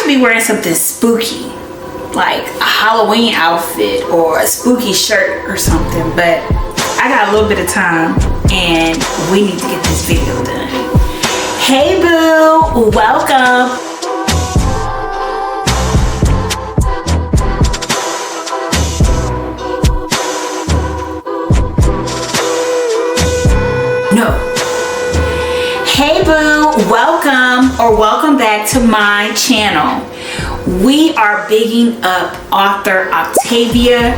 be wearing something spooky, like a Halloween outfit or a spooky shirt or something, but I got a little bit of time and we need to get this video done. Hey boo, welcome. No. Hey boo, welcome back to my channel. We are bigging up author Octavia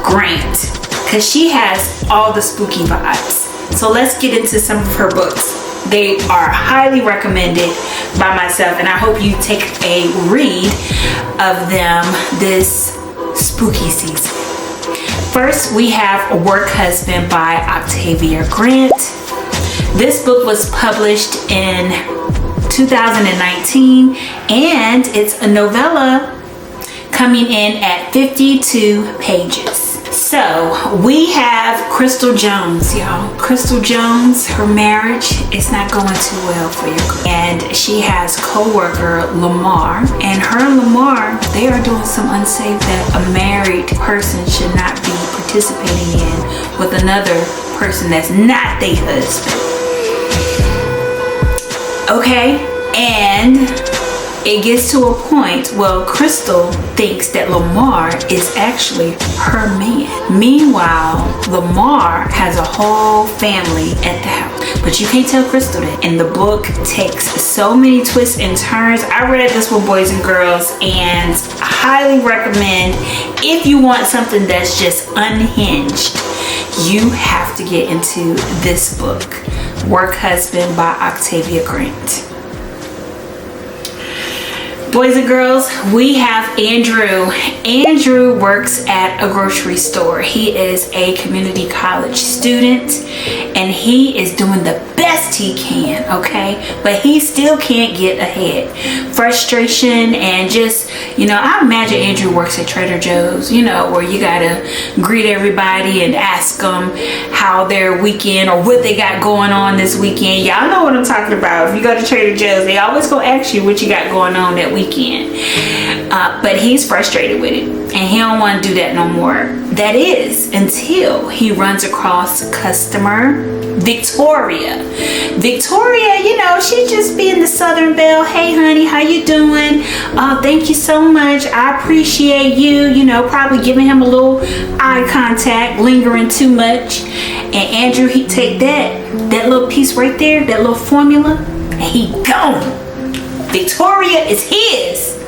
Grant because she has all the spooky vibes. So let's get into some of her books. They are highly recommended by myself, and I hope you take a read of them this spooky season. First, we have Work Husband by Octavia Grant. This book was published in 2019, and it's a novella coming in at 52 pages. So we have Crystal Jones, y'all. Crystal Jones, her marriage is not going too well for you. And she has co-worker Lamar, and her and Lamar, they are doing some unsafe that a married person should not be participating in with another person that's not their husband. Okay, and it gets to a point, well, Crystal thinks that Lamar is actually her man. Meanwhile, Lamar has a whole family at the house, but you can't tell Crystal that. And the book takes so many twists and turns. I read this with boys and girls, and I highly recommend, if you want something that's just unhinged, you have to get into this book, Work Husband by Octavia Grant. Boys and girls, we have Andrew. Andrew works at a grocery store. He is a community college student, and he is doing the best he can, okay? But he still can't get ahead. Frustration and just, I imagine Andrew works at Trader Joe's, where you gotta greet everybody and ask them how their weekend or what they got going on this weekend. Y'all know what I'm talking about. If you go to Trader Joe's, they always gonna ask you what you got going on that weekend. But he's frustrated with it, and he don't want to do that no more. That is until he runs across customer Victoria. Victoria, she just being the Southern Belle. Hey honey, how you doing? Thank you so much, I appreciate you. Probably giving him a little eye contact, lingering too much. And Andrew, he take that little piece right there, that little formula, and he gone. Victoria is his.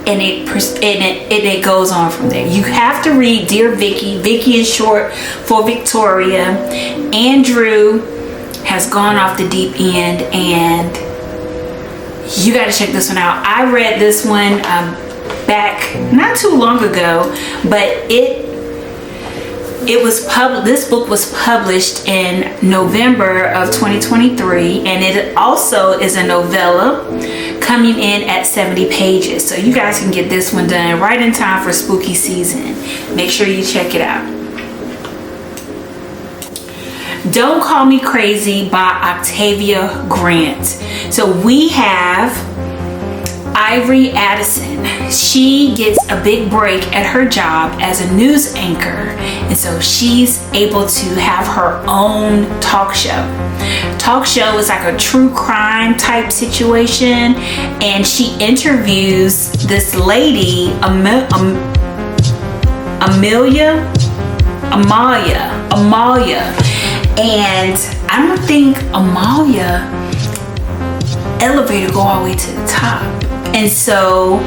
And it goes on from there. You have to read Dear Vicki. Vicki is short for Victoria. Andrew has gone off the deep end, and you got to check this one out. I read this one back not too long ago, but this book was published in November of 2023, and it also is a novella coming in at 70 pages. So you guys can get this one done right in time for spooky season. Make sure you check it out. Don't Call Me Crazy by Octavia Grant. So we have Ivory Addison. She gets a big break at her job as a news anchor, and so she's able to have her own talk show. Talk show is like a true crime type situation, and she interviews this lady, Amalia, and I don't think Amalia elevator go all the way to the top. And so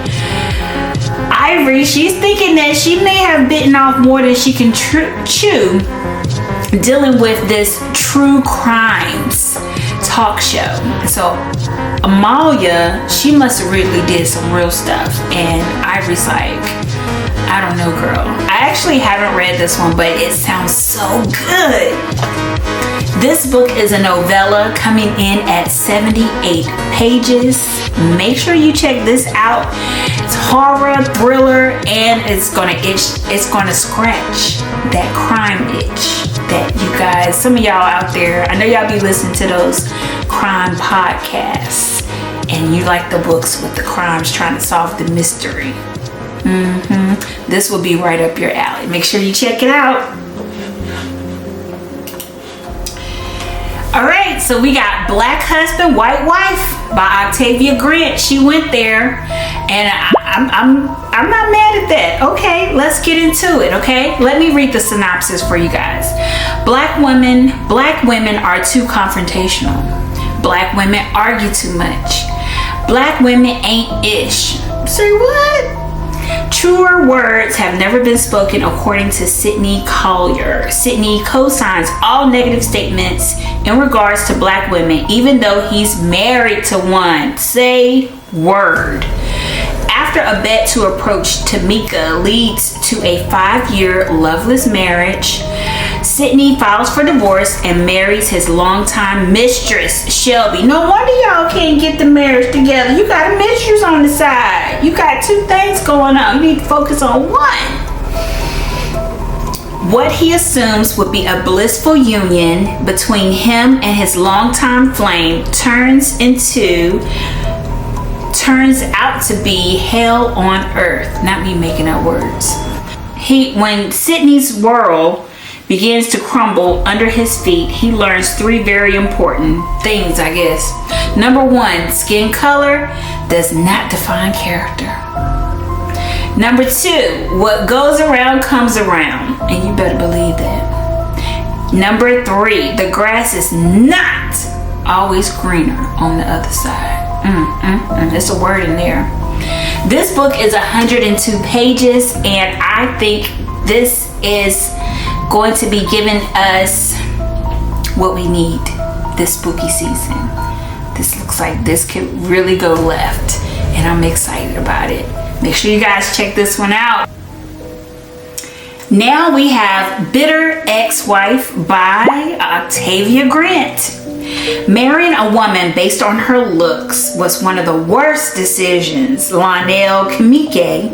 Ivory, she's thinking that she may have bitten off more than she can chew, dealing with this true crimes talk show. So Amalia, she must have really did some real stuff, and Ivory's like, I don't know, girl. I actually haven't read this one, but it sounds so good. This book is a novella coming in at 78 pages. Make sure you check this out. It's horror, thriller, and it's gonna scratch that crime itch that you guys, some of y'all out there, I know y'all be listening to those crime podcasts. and you like the books with the crimes trying to solve the mystery, this will be right up your alley. Make sure you check it out. All right, so we got Black Husband, White Wife by Octavia Grant. She went there, and I'm not mad at that. Okay, let's get into it. Okay, let me read the synopsis for you guys. Black women are too confrontational. Black women argue too much. Black women ain't ish. Say what? Truer words have never been spoken, according to Sidney Collier. Sidney co-signs all negative statements in regards to black women, even though he's married to one. Say word. After a bet to approach Tamika leads to a 5-year loveless marriage, Sidney files for divorce and marries his longtime mistress, Shelby. No wonder y'all can't get the marriage together. You got a mistress on the side. You got 2 things going on. You need to focus on one. What he assumes would be a blissful union between him and his longtime flame turns out to be hell on earth. Not me making up words. When Sidney's world begins to crumble under his feet, he learns 3 very important things, I guess. Number 1, skin color does not define character. Number 2, what goes around comes around, and you better believe that. Number 3, the grass is not always greener on the other side. There's a word in there. This book is 102 pages, and I think this is going to be giving us what we need this spooky season. This looks like this could really go left, and I'm excited about it. Make sure you guys check this one out. Now we have Bitter Ex-Wife by Octavia Grant. Marrying a woman based on her looks was one of the worst decisions Lionel Kamike,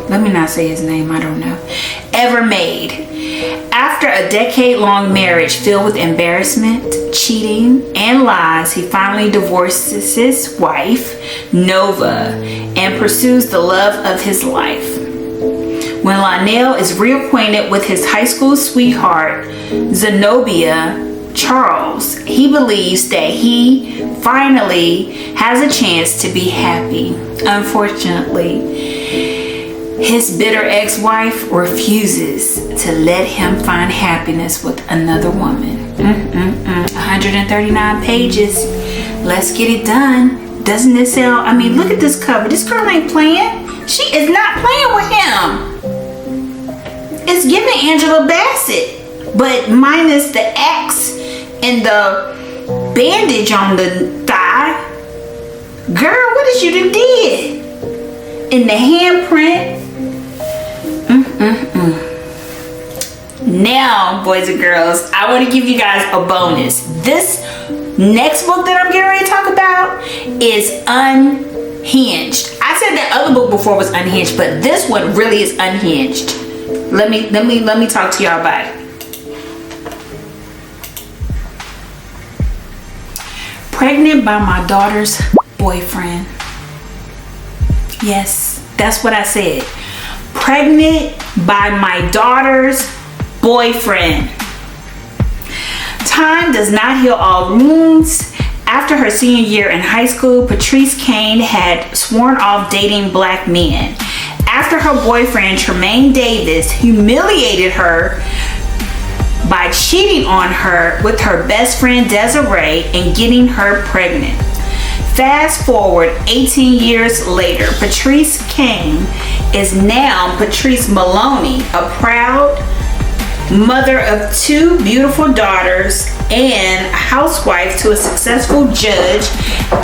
let me not say his name, I don't know, ever made. After a decade-long marriage filled with embarrassment, cheating, and lies, he finally divorces his wife, Nova, and pursues the love of his life. When Lionel is reacquainted with his high school sweetheart, Zenobia Charles, he believes that he finally has a chance to be happy. Unfortunately, his bitter ex-wife refuses to let him find happiness with another woman. 139 pages. Let's get it done. Doesn't it sound, I mean, look at this cover. This girl ain't playing. She is not playing with him. It's giving Angela Bassett, but minus the X and the bandage on the thigh. Girl, what is you done did? In the handprint. Now, boys and girls, I want to give you guys a bonus. This next book that I'm getting ready to talk about is unhinged. I said that other book before was unhinged, but this one really is unhinged. Let me talk to y'all about it. Pregnant by my daughter's boyfriend. Yes, that's what I said. Pregnant by my daughter's boyfriend. Time does not heal all wounds. After her senior year in high school, Patrice Kane had sworn off dating black men. After her boyfriend, Tremaine Davis, humiliated her by cheating on her with her best friend Desiree and getting her pregnant. Fast forward 18 years later, Patrice Kane is now Patrice Maloney, a proud mother of 2 beautiful daughters and housewife to a successful judge,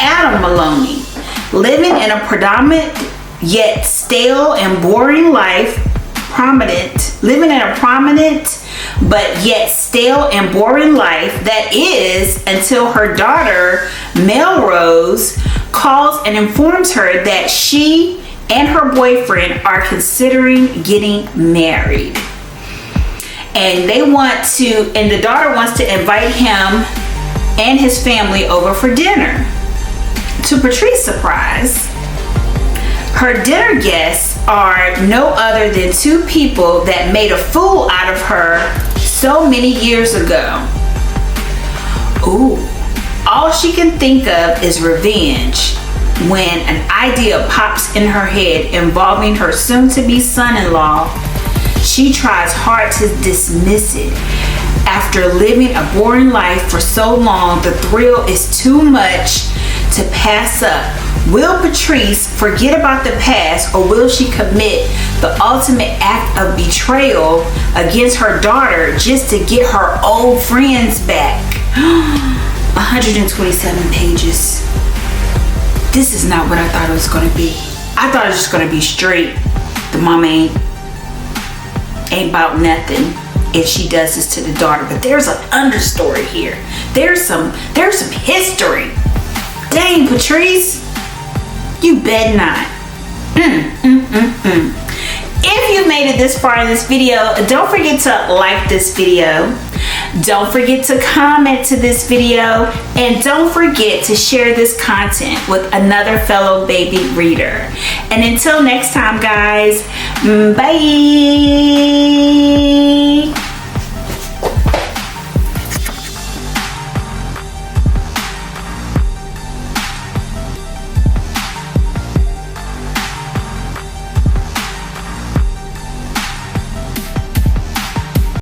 Adam Maloney, living in a predominant yet stale and boring life, living in a prominent but yet stale and boring life that is until her daughter Melrose calls and informs her that she and her boyfriend are considering getting married. And the daughter wants to invite him and his family over for dinner. to Patrice's surprise, her dinner guests are no other than two people that made a fool out of her so many years ago. Ooh, all she can think of is revenge when an idea pops in her head involving her soon-to-be son-in-law. She tries hard to dismiss it. After living a boring life for so long, the thrill is too much to pass up. Will Patrice forget about the past, or will she commit the ultimate act of betrayal against her daughter just to get her old friends back? 127 pages. This is not what I thought it was going to be. I thought it was just going to be straight. The mama ain't about nothing if she does this to the daughter, but there's an understory here. There's some history. Dang, Patrice, you bet not. If you made it this far in this video, don't forget to like this video. Don't forget to comment to this video, and don't forget to share this content with another fellow baby reader. And until next time, guys, bye.